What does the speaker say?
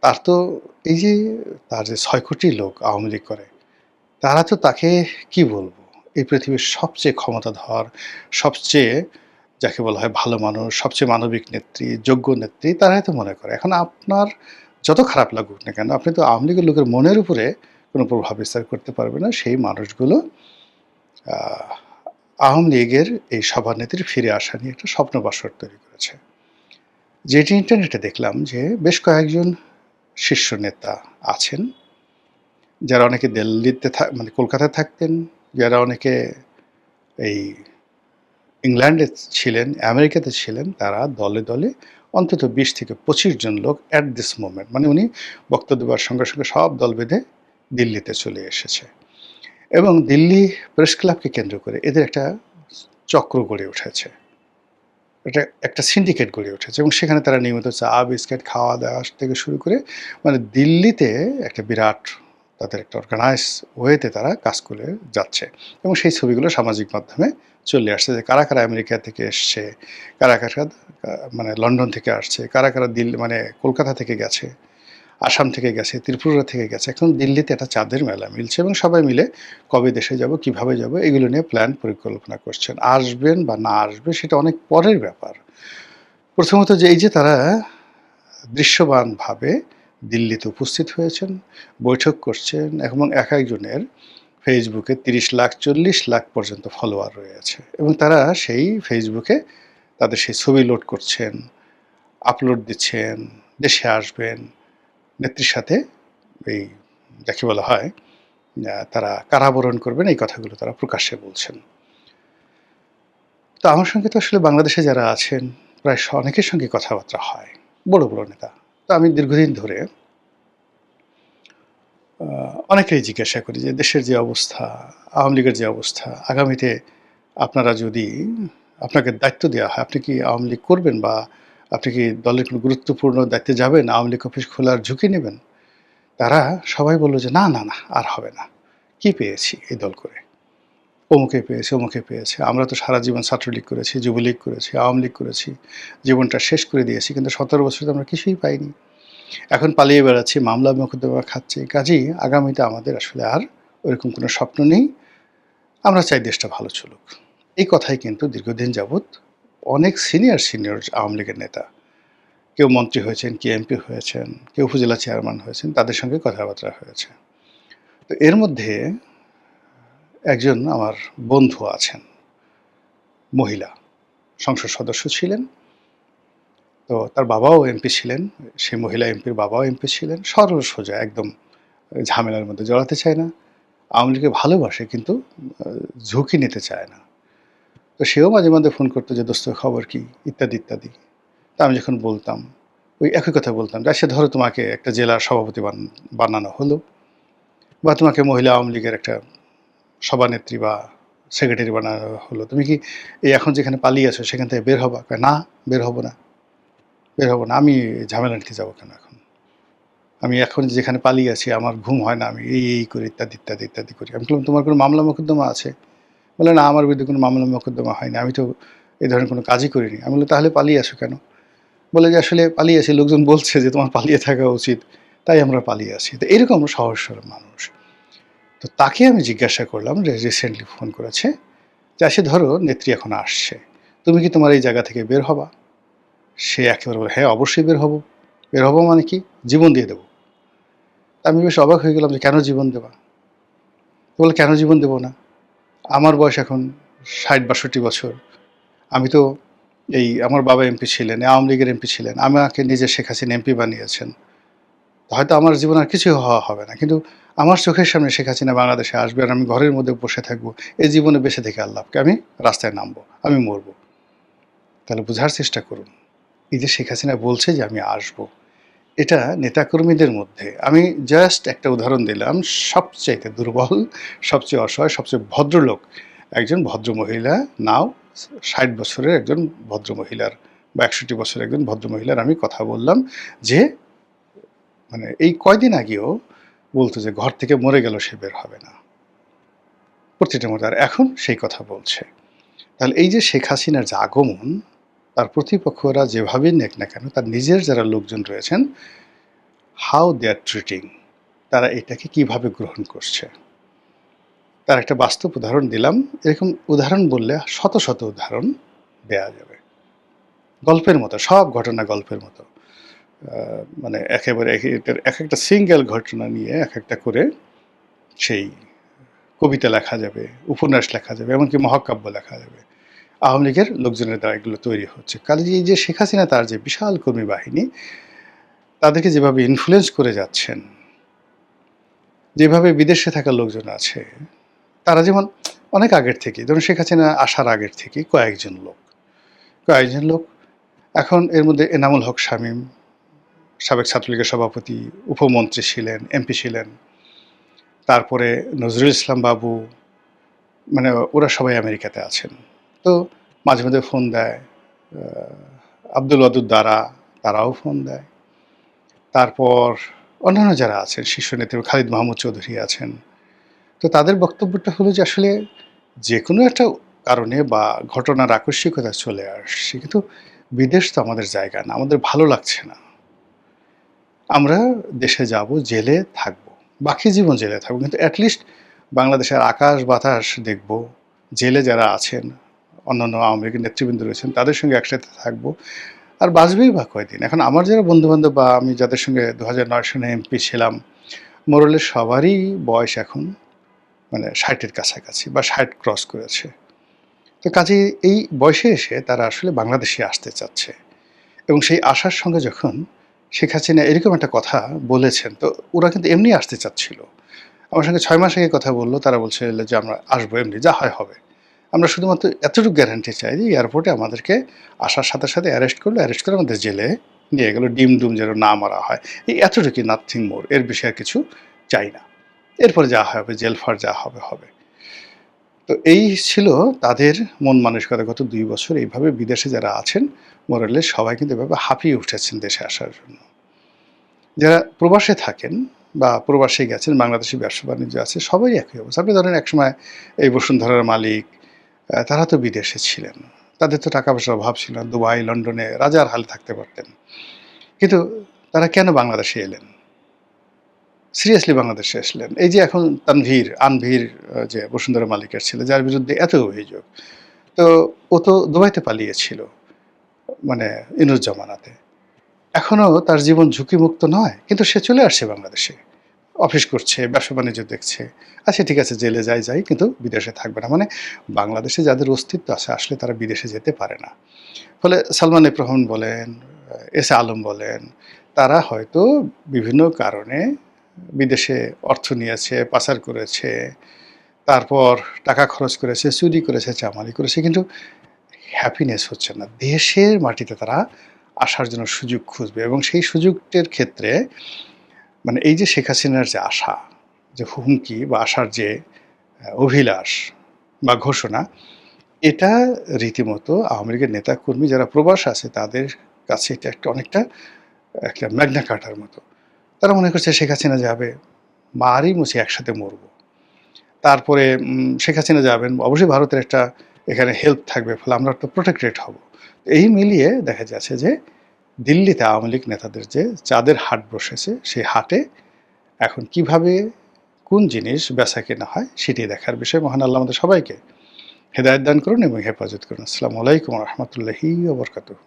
তার তো এই যে তার যে ৬ কোটি লোক আওয়ামী লীগ করে, তারা তো তাকে কি বলবো? এই পৃথিবীর সবচেয়ে ক্ষমতাধর, সবচেয়ে যাকে বলা হয় ভালো মানুষ, সবচেয়ে মানবিক নেত্রী, যোগ্য নেত্রী তারাই তো মনে করে। এখন আপনার যত খারাপ লাগুক না কেন, আপনি তো আওয়ামী লীগের লোকের মনের উপরে কোনো প্রভাব বিস্তার করতে পারবে না। সেই মানুষগুলো আ আওয়ামী লীগের এই সভানেত্রীর ফিরে আসা নিয়ে একটা স্বপ্নবাসর তৈরি করেছে। যেটি ইন্টারনেটে দেখলাম যে বেশ কয়েকজন শীর্ষ নেতা আছেন, যারা অনেকে দিল্লিতে মানে কলকাতায় থাকতেন, যারা অনেকে এই ইংল্যান্ডে ছিলেন, আমেরিকাতে ছিলেন, তারা দলে, দলে অন্তত ২০ থেকে ২৫ জন লোক এট দিস মোমেন্ট মানে উনি বক্তব্য দেওয়ার সঙ্গে, সঙ্গে সব দল বেঁধে দিল্লিতে চলে এসেছে। এবং দিল্লি প্রেস ক্লাবকে কেন্দ্র করে এদের একটা চক্র গড়ে উঠেছে। এটা একটা সিন্ডিকেট গড়ে উঠেছে এবং সেখানে তারা নিয়মিত চা বিস্কিট খাওয়া-দাওয়া থেকে শুরু করে মানে দিল্লিতে একটা বিরাট তাদের একটা অর্গানাইজ ওয়েতে তারা কাজ করে যাচ্ছে এবং সেই ছবিগুলো সামাজিক মাধ্যমে চলে আসছে যে কারা, কারা আমেরিকা থেকে এসছে, কারা, কারা মানে লন্ডন থেকে আসছে, কারা, কারা দিল্লি মানে কলকাতা থেকে গেছে, আসাম থেকে গেছে, ত্রিপুরা থেকে গেছে। এখন দিল্লিতে একটা চাঁদের মেলা মিলছে এবং সবাই মিলে কবে দেশে যাব, কিভাবে যাব এগুলো নিয়ে প্ল্যান পরিকল্পনা করছেন। আসবেন বা না আসবেন সেটা অনেক পরের ব্যাপার। প্রথমত যে এই যে তারা দৃশ্যমানভাবে দিল্লিতে উপস্থিত হয়েছেন, বৈঠক করছেন এবং এক একজনের ফেসবুকে ৩০ লাখ ৪০ লাখ পর্যন্ত ফলোয়ার রয়েছে এবং তারা সেই ফেসবুকে তাদের সেই ছবি লোড করছেন, আপলোড দিচ্ছেন, দেশে আসবেন, নেত্রীর সাথে এই যাকে বলা হয় তারা কারাবরণ করবেন এই কথাগুলো তারা প্রকাশ্যে বলছেন। তো আমার সঙ্গে তো আসলে বাংলাদেশে যারা আছেন প্রায় অনেকের সঙ্গে কথাবার্তা হয়, বড়, বড় নেতা। তো আমি দীর্ঘদিন ধরে অনেকেই জিজ্ঞাসা করি যে দেশের যে অবস্থা, আওয়ামী লীগের যে অবস্থা, আগামীতে আপনারা যদি আপনাকে দায়িত্ব দেওয়া হয়, আপনি কি আওয়ামী লীগ করবেন বা আপনি কি দলের কোনো গুরুত্বপূর্ণ দায়িত্বে যাবেন, আওয়ামী লীগ অফিস খোলার ঝুঁকি নেবেন? তারা সবাই বলল যে, "না, না, না, আর হবে না। কি পেয়েছি এই দল করে? অমুকে পেয়েছে, অমুকে পেয়েছে। আমরা তো সারা জীবন ছাত্রলীগ করেছি, যুবলীগ করেছি, আওয়ামী লীগ করেছি। জীবনটা শেষ করে দিয়েছি। কিন্তু ১৭ বছর তো আমরা কিছুই পাইনি। এখন পালিয়ে বেড়াচ্ছি, মামলা মোকদ্দমা খাচ্ছি। কাজেই আগামীতে আমাদের আসলে আর ওইরকম কোনো স্বপ্ন নেই। আমরা চাই দেশটা ভালো চলুক।" এই কথাই কিন্তু দীর্ঘদিন যাবৎ অনেক সিনিয়র আওয়ামী লীগের নেতা, কেউ মন্ত্রী হয়েছেন, কেউ এমপি হয়েছেন, কেউ উপজেলা চেয়ারম্যান হয়েছেন, তাদের সঙ্গে কথাবার্তা হয়েছে। তো এর মধ্যে একজন আমার বন্ধু আছেন, মহিলা, সংসদ সদস্য ছিলেন। তো তার বাবাও এমপি ছিলেন। সেই মহিলা এমপির বাবাও এমপি ছিলেন। সরল সোজা একদম ঝামেলার মধ্যে জড়াতে চায় না। আওয়ামী লীগকে ভালোবাসে কিন্তু আ ঝুঁকি নিতে চায় না। তো সেও মাঝে, মাঝে ফোন করতো যে, "দোস্ত খবর কি?" ইত্যাদি, ইত্যাদি। তো আমি যখন বলতাম, ওই একই কথা বলতাম যে, "আচ্ছা ধরো তোমাকে একটা জেলার সভাপতি বানানো হলো বা তোমাকে মহিলা আওয়ামী লীগের একটা সভানেত্রী বা সেক্রেটারি বানানো হলো। তুমি কি এই এখন যেখানে পালিয়ে আছো সেখান থেকে বের হবা?" কয়, "না, বের হব না, বের হব না। আমি ঝামেলা নিতে যাবো কেন এখন? আমি এখন যেখানে পালিয়ে আছি আমার ঘুম হয় না। আমি এই করি ইত্যাদি, ইত্যাদি, ইত্যাদি করি।" আমি বললাম, "তোমার কোনো মামলা মোকদ্দমা আছে?" বলে, "না, আমার বিরুদ্ধে কোনো মামলা মোকদ্দমা হয়নি। আমি তো এই ধরনের কোনো কাজই করিনি।" আমি বললাম, "তাহলে পালিয়ে আসো কেন?" বলে যে, "আসলে পালিয়ে আসি। লোকজন বলছে যে তোমার পালিয়ে থাকা উচিত। তাই আমরা পালিয়ে আসি।" তো এরকম সহজ সরল মানুষ। তো তাকে আমি জিজ্ঞাসা করলাম যে রিসেন্টলি ফোন করেছে যে, "আচ্ছা ধরো নেত্রী এখন আসছে। তুমি কি তোমার এই জায়গা থেকে বের হবা?" সে একেবারে বলে, "হ্যাঁ, অবশ্যই বের হব। বের হব মানে কি? জীবন দিয়ে দেব।" আমি বেশ অবাক হয়ে গেলাম যে, "কেন জীবন দেবা?" তো বলল, "কেন জীবন দেব না? আমার বয়স এখন ৬০-৬২ বছর। আমি তো এই আমার বাবা এমপি ছিলেন, আওয়ামী লীগের এমপি ছিলেন। আমাকে নিজে শেখ হাসিনা এমপি বানিয়েছেন। হয়তো আমার জীবনে আর কিছুই হওয়া হবে না। কিন্তু আমার চোখের সামনে শেখ হাসিনা বাংলাদেশে আসবে আর আমি ঘরের মধ্যে বসে থাকবো। এই জীবনে বেঁচে থেকে আর লাভ কি? আমি রাস্তায় নামবো। আমি মরবো।" তাহলে বোঝার চেষ্টা করুন। এই যে শেখ হাসিনা বলছে যে আমি আসবো, এটা নেতাকর্মীদের মধ্যে আমি জাস্ট একটা উদাহরণ দিলাম। সবচাইতে দুর্বল, সবচেয়ে অসহায়, সবচেয়ে ভদ্রলোক একজন ভদ্রমহিলা, নাও ৬০ বছরের একজন ভদ্রমহিলার বা ৬১ বছরের একজন ভদ্রমহিলার আমি কথা বললাম যে মানে এই কয়দিন আগেও বলত যে ঘর থেকে মরে গেল সে বের হবে না। প্রতিটা মুহূর্তে আর এখন সেই কথা বলছে। তাহলে এই যে শেখ হাসিনার যে আগমন, তার প্রতিপক্ষরা যেভাবেই নেক না কেন তার নিজের যারা লোকজন রয়েছেন হাউ দে আর ট্রিটিং, তারা এটাকে কিভাবে গ্রহণ করছে। তার একটা বাস্তব উদাহরণ দিলাম। এরকম উদাহরণ বললে শত শত উদাহরণ দেয়া যাবে। গল্পের মতো, সব ঘটনা গল্পের মতো। মানে একেবারে এটার একেকটা সিঙ্গেল ঘটনা নিয়ে একেকটা করে সেই কবিতা লেখা যাবে, উপন্যাস লেখা যাবে, এমনকি মহাকাব্য লেখা যাবে। আওয়ামী লীগের লোকজনের দ্বারা এগুলো তৈরি হচ্ছে। কাজেই এই যে শেখ হাসিনা তার যে বিশাল কর্মী বাহিনী, তাদেরকে যেভাবে ইনফ্লুয়েন্স করে যাচ্ছেন, যেভাবে বিদেশে থাকা লোকজন আছে, তারা যেমন অনেক আগের থেকেই, ধরুন শেখ হাসিনা আসার আগের থেকেই কয়েকজন লোক এখন এর মধ্যে এনামুল হক শামীম, সাবেক ছাত্রলীগের সভাপতি, উপমন্ত্রী ছিলেন, এমপি ছিলেন, তারপরে নজরুল ইসলাম বাবু, মানে ওরা সবাই আমেরিকাতে আছেন। তো মাঝে মধ্যে ফোন দেয়। আব্দুল ওয়াদুদ দ্বারা, তারাও ফোন দেয়। তারপর অন্যান্য যারা আছেন শীর্ষ নেতৃত্ব, খালিদ মাহমুদ চৌধুরী আছেন। তো তাদের বক্তব্যটা হলো যে আসলে যে কোনো একটা কারণে বা ঘটনার আকস্মিকতা চলে আসছে, কিন্তু বিদেশ তো আমাদের জায়গা না, আমাদের ভালো লাগছে না, আমরা দেশে যাব, জেলে থাকবো, বাকি জীবন জেলে থাকবো, কিন্তু অ্যাটলিস্ট বাংলাদেশের আকাশ বাতাস দেখব, জেলে যারা আছেন অন্যান্য আওয়ামী লীগের নেতৃবৃন্দ রয়েছেন তাদের সঙ্গে একসাথে থাকবো। আর বাঁচবেই বা কয়দিন। এখন আমার যারা বন্ধুবান্ধব বা আমি যাদের সঙ্গে 2009 সনে এমপি ছিলাম, মোরলের সবারই বয়স এখন মানে 60-এর কাছাকাছি বা 60 ক্রস করেছে। তো কাজেই এই বয়সে এসে তারা আসলে বাংলাদেশে আসতে চাচ্ছে, এবং সেই আসার সঙ্গে যখন শেখ হাসিনা এরকম একটা কথা বলেছেন, তো ওরা কিন্তু এমনি আসতে চাচ্ছিল। আমার সঙ্গে 6 মাস আগে কথা বললো, তারা বলছে যে আমরা আসবো, এমনি যা হয় হবে। আমরা শুধুমাত্র এতটুকু গ্যারান্টি চাই যে এয়ারপোর্টে আমাদেরকে আসার সাথে সাথে অ্যারেস্ট করে আমাদের জেলে নিয়ে গেলো, ডিম ডুম যেন না মারা হয়, এই এতটুকুই, নাথিং মোর, এর বেশি আর কিছু চাই না। এরপরে যা হবে, জেল ফার যা হবে হবে। তো এই ছিল তাদের মন মানসিকতা। গত 2 বছর এইভাবে বিদেশে যারা আছেন মোরালে সবাই কিন্তু এভাবে হাঁপিয়ে উঠেছেন দেশে আসার জন্য। যারা প্রবাসে থাকেন বা প্রবাসে গেছেন, বাংলাদেশি ব্যবসা বাণিজ্য আছে, সবাই একই অবস্থা। আপনি ধরেন একসময় এই বসুন্ধরার মালিক, তারা তো বিদেশে ছিলেন, তাদের তো টাকা পয়সার অভাব ছিল না, দুবাই লন্ডনে রাজার হালে থাকতে পারতেন, কিন্তু তারা কেন বাংলাদেশে এলেন, সিরিয়াসলি বাংলাদেশে আসলেন? এই যে এখন আনভীর যে বসুন্ধরা মালিকের ছেলে, যার বিরুদ্ধে এত অভিযোগ, তো ও তো দুবাইতে পালিয়েছিল, মানে ইনুস জামানাতে। এখনো তার জীবন ঝুঁকিমুক্ত নয়, কিন্তু সে চলে আসছে বাংলাদেশে, অফিস করছে, ব্যবসা বাণিজ্য দেখছে। আচ্ছা ঠিক আছে, জেলে যাই, কিন্তু বিদেশে থাকবে না। মানে বাংলাদেশে যাদের অস্তিত্ব আছে আসলে তারা বিদেশে যেতে পারে না। ফলে সালমান এফ রহমান বলেন, এস এ আলম বলেন, তারা হয়তো বিভিন্ন কারণে বিদেশে অর্থ নিয়েছে, পাচার করেছে, তারপর টাকা খরচ করেছে, চুরি করেছে, চামারি করেছে, কিন্তু হ্যাপিনেস হচ্ছে না। দেশের মাটিতে তারা আসার জন্য সুযোগ খুঁজবে, এবং সেই সুযোগটির ক্ষেত্রে মানে এই যে শেখ হাসিনার যে আশা, যে হুমকি বা আসার যে অভিলাষ বা ঘোষণা, এটা রীতিমতো আওয়ামী লীগের নেতাকর্মী যারা প্রবাসে আছে তাদের কাছে এটা অনেকটা একটা ম্যাগনা কার্টার মতো। তারা মনে করছে শেখ হাসিনা যাবে, মারি মুছি একসাথে মরবো। তারপরে শেখ হাসিনা যাবেন, অবশ্যই ভারতের একটা এখানে হেল্প থাকবে, ফলে আমরা একটা প্রোটেক্টেড হব। এই মিলিয়ে দেখা যাচ্ছে যে দিল্লিতে আওয়ামী লীগ নেতাদের যে চাঁদের হাট বসেছে, সেই হাটে এখন কিভাবে কোন জিনিস বেচা কেনা হয় সেটি দেখার বিষয়। মহান আল্লাহ আমাদের সবাইকে হেদায়েত দান করুন এবং হেফাজত করুন। আসসালামু আলাইকুম ওয়া রাহমাতুল্লাহি ওয়া বারাকাতুহু।